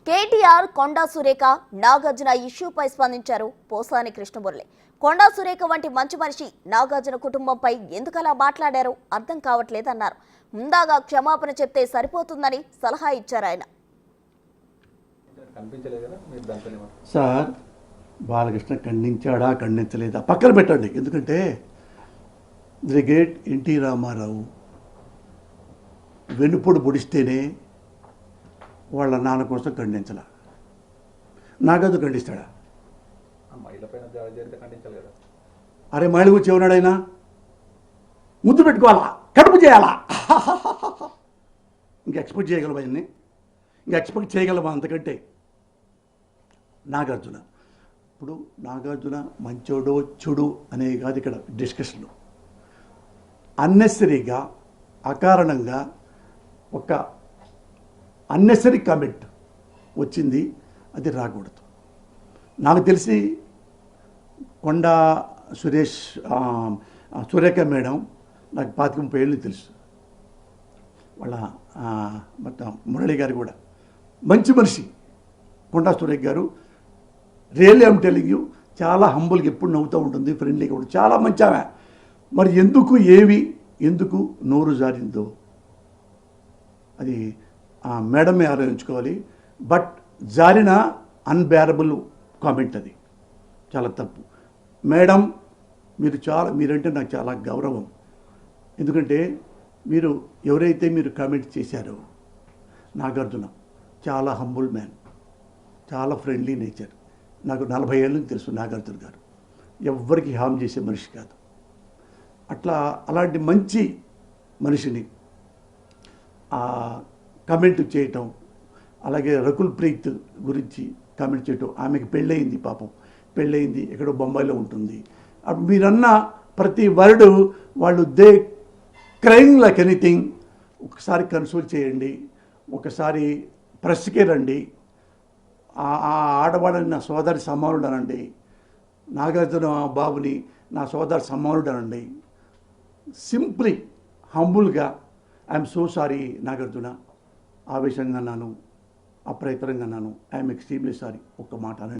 కేటీఆర్ కొండా సురేఖ నాగార్జున ఇష్యూపై స్పందించారు పోసాని కృష్ణమురళి. కొండా సురేఖ వంటి మంచి మనిషి నాగార్జున కుటుంబంపై ఎందుకలా మాట్లాడారో అర్థం కావట్లేదన్నారు. ముందాగా క్షమాపణ చెప్తే సరిపోతుందని సలహా ఇచ్చారు ఆయన. సార్ బాలకృష్ణ ఖండించాడా ఖండించలేదా పక్కన పెట్టండి. ఎందుకంటే ది గ్రేట్ ఎన్టీ రామారావు వెనుపొడు పొడిస్తేనే వాళ్ళ నాన్న కోసం ఖండించాల. నాగార్జున ఖండిస్తాడా? అరే మహిళ గురించి ఏమన్నాడు ఆయన? ముద్దు పెట్టుకోవాలా, కడుపు చేయాలా? ఇంకా ఎక్స్పెక్ట్ చేయగలమా? ఆయన్ని ఇంకా ఎక్స్పెక్ట్ చేయగలమా అంతకంటే? నాగార్జున ఇప్పుడు నాగార్జున మంచోడో చెడు అనే కాదు ఇక్కడ డిస్కషన్లో. అన్నెసరీగా అకారణంగా ఒక అన్నెసరీ కామెంట్ వచ్చింది, అది రాకూడదు. నాకు తెలిసి కొండా సురేఖ మేడం నాకు 25-30 ఏళ్ళు తెలుసు. వాళ్ళ మొత్తం మురళి గారు కూడా మంచి మనిషి. కొండా సురేఖ గారు రియల్లీ ఐమ్ టెలింగ్ యూ, చాలా హంబుల్గా ఎప్పుడు నవ్వుతూ ఉంటుంది, ఫ్రెండ్లీగా ఉంటుంది, చాలా మంచి ఆమె. మరి ఎందుకు నోరు జారిందో అది మేడమే ఆలోచించుకోవాలి. బట్ జారిన అన్బేరబుల్ కామెంట్, అది చాలా తప్పు. మేడం మీరంటే నాకు చాలా గౌరవం. ఎందుకంటే ఎవరైతే మీరు కామెంట్ చేశారో నాగార్జున చాలా హంబుల్ మ్యాన్, చాలా ఫ్రెండ్లీ నేచర్. నాకు 40 ఏళ్ళ నుంచి తెలుసు నాగార్జున గారు. ఎవ్వరికి హామ్ చేసే మనిషి కాదు. అలాంటి మంచి మనిషిని కామెంట్ చేయటం, అలాగే రకుల్ ప్రీత్ గురించి కామెంట్ చేయటం. ఆమెకి పెళ్ళయింది, పాపం పెళ్ళయింది, ఎక్కడో బొంబాయిలో ఉంటుంది. మీరన్న ప్రతి వర్డ్ వాళ్ళు దే క్రైంగ్ లైక్ ఎనీథింగ్. ఒకసారి కన్సోల్ చేయండి, ఒకసారి ప్రెస్కే రండి. ఆ ఆడవాళ్ళని నా సోదరి సమానుడు అనండి, నాగార్జున బాబుని నా సోదరి సమానుడు అనండి. సింప్లీ హంబుల్గా ఐఎమ్ సో సారీ నాగార్జున, ఆవేశంగా అన్నాను, అప్రయత్నంగా అన్నాను, ఐఎమ్ ఎక్స్ట్రీమ్లీ సారీ, ఒక్క మాట అనండి.